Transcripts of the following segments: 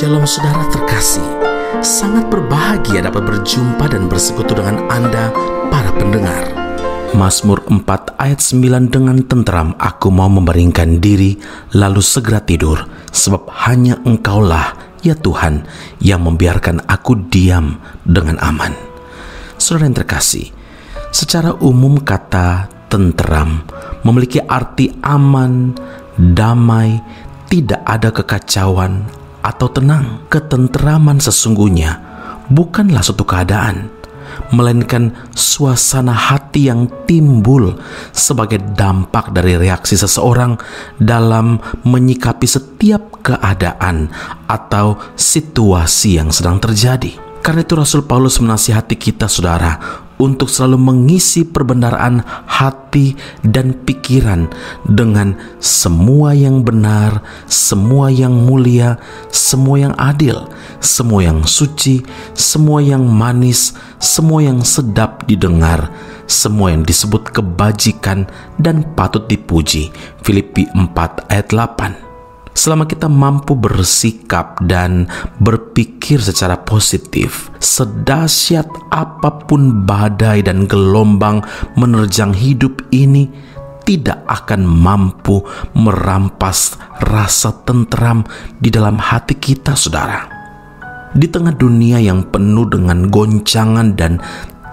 Shalom saudara terkasih, sangat berbahagia dapat berjumpa dan bersekutu dengan Anda para pendengar. Mazmur 4 ayat 9, dengan tenteram aku mau membaringkan diri, lalu segera tidur, sebab hanya Engkaulah, ya Tuhan, yang membiarkan aku diam dengan aman. Saudara yang terkasih, secara umum kata tenteram memiliki arti aman, damai, tidak ada kekacauan atau tenang. Ketenteraman sesungguhnya bukanlah suatu keadaan, melainkan suasana hati yang timbul sebagai dampak dari reaksi seseorang dalam menyikapi setiap keadaan atau situasi yang sedang terjadi. Karena itu Rasul Paulus menasihati kita saudara untuk selalu mengisi perbendaharaan hati dan pikiran dengan semua yang benar, semua yang mulia, semua yang adil, semua yang suci, semua yang manis, semua yang sedap didengar, semua yang disebut kebajikan dan patut dipuji. Filipi 4 ayat 8. Selama kita mampu bersikap dan berpikir secara positif, sedahsyat apapun badai dan gelombang menerjang hidup ini tidak akan mampu merampas rasa tenteram di dalam hati kita, saudara. Di tengah dunia yang penuh dengan goncangan dan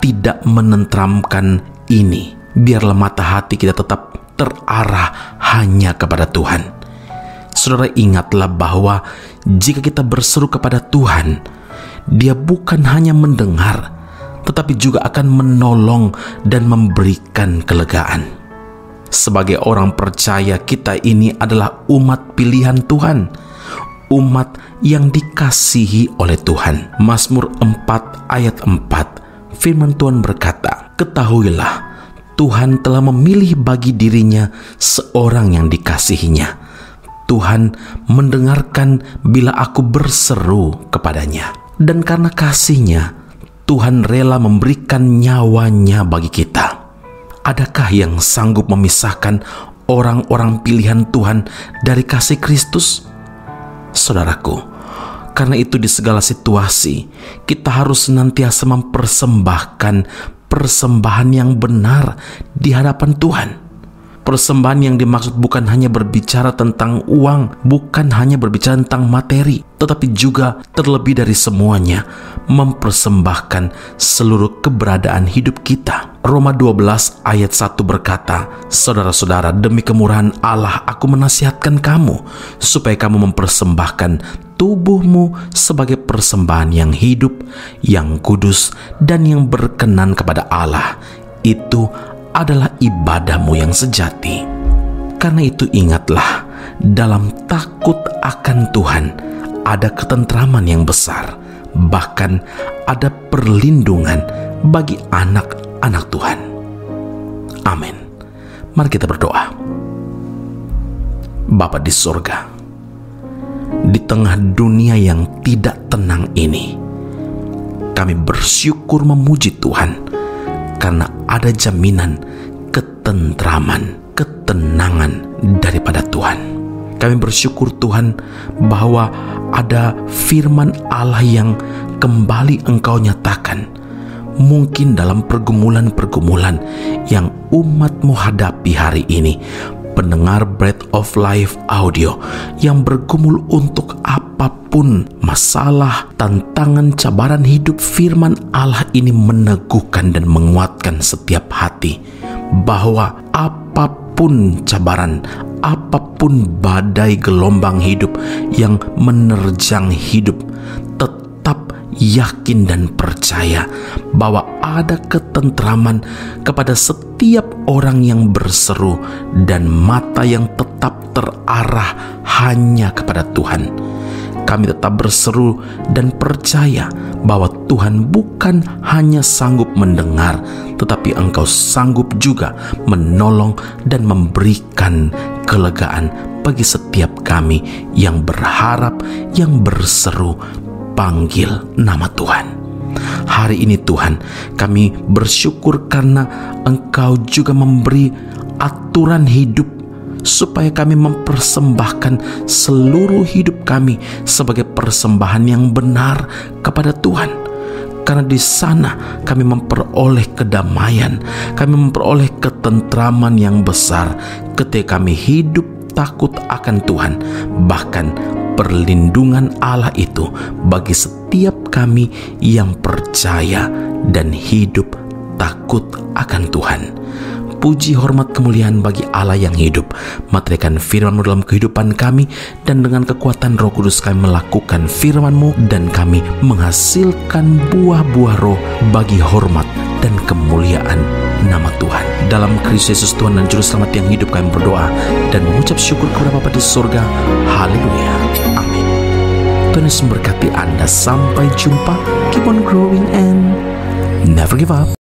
tidak menenteramkan ini, biarlah mata hati kita tetap terarah hanya kepada Tuhan. Saudara, ingatlah bahwa jika kita berseru kepada Tuhan, Dia bukan hanya mendengar, tetapi juga akan menolong dan memberikan kelegaan. Sebagai orang percaya, kita ini adalah umat pilihan Tuhan, umat yang dikasihi oleh Tuhan. Mazmur 4 ayat 4, firman Tuhan berkata, "Ketahuilah, Tuhan telah memilih bagi dirinya seorang yang dikasihinya. Tuhan mendengarkan bila aku berseru kepadanya." Dan karena kasih-Nya, Tuhan rela memberikan nyawanya bagi kita. Adakah yang sanggup memisahkan orang-orang pilihan Tuhan dari kasih Kristus? Saudaraku, karena itu di segala situasi, kita harus senantiasa mempersembahkan persembahan yang benar di hadapan Tuhan. Persembahan yang dimaksud bukan hanya berbicara tentang uang, bukan hanya berbicara tentang materi, tetapi juga terlebih dari semuanya, mempersembahkan seluruh keberadaan hidup kita. Roma 12 ayat 1 berkata, "Saudara-saudara, demi kemurahan Allah aku menasihatkan kamu, supaya kamu mempersembahkan tubuhmu sebagai persembahan yang hidup, yang kudus, dan yang berkenan kepada Allah. Itu adalah ibadahmu yang sejati." Karena itu ingatlah, dalam takut akan Tuhan ada ketentraman yang besar, bahkan ada perlindungan bagi anak-anak Tuhan. Amin. Mari kita berdoa. Bapa di sorga, di tengah dunia yang tidak tenang ini, kami bersyukur memuji Tuhan karena ada jaminan ketentraman, ketenangan daripada Tuhan. Kami bersyukur Tuhan bahwa ada firman Allah yang kembali Engkau nyatakan, mungkin dalam pergumulan-pergumulan yang umat-Mu hadapi hari ini. Pendengar Bread of Life audio yang bergumul untuk apapun masalah, tantangan, cabaran hidup, firman Allah ini meneguhkan dan menguatkan setiap hati bahwa apapun cabaran, apapun badai gelombang hidup yang menerjang hidup, tetap yakin dan percaya bahwa ada ketentraman kepada setiap orang yang berseru dan mata yang tetap terarah hanya kepada Tuhan. Kami tetap berseru dan percaya bahwa Tuhan bukan hanya sanggup mendengar, tetapi Engkau sanggup juga menolong dan memberikan kelegaan bagi setiap kami yang berharap, yang berseru, panggil nama Tuhan. Hari ini Tuhan, kami bersyukur karena Engkau juga memberi aturan hidup supaya kami mempersembahkan seluruh hidup kami sebagai persembahan yang benar kepada Tuhan. Karena di sana kami memperoleh kedamaian, kami memperoleh ketentraman yang besar ketika kami hidup takut akan Tuhan. Bahkan perlindungan Allah itu bagi setiap kami yang percaya dan hidup takut akan Tuhan. Puji, hormat, kemuliaan bagi Allah yang hidup. Meteraikan firman-Mu dalam kehidupan kami, dan dengan kekuatan Roh Kudus kami melakukan firman-Mu, dan kami menghasilkan buah-buah roh bagi hormat dan kemuliaan nama Tuhan. Dalam Kristus Yesus Tuhan dan Juru Selamat yang hidup, kami berdoa dan mengucap syukur kepada Bapa di surga. Haleluya. Amin. Tuhan Yesus memberkati Anda. Sampai jumpa. Keep on growing and never give up.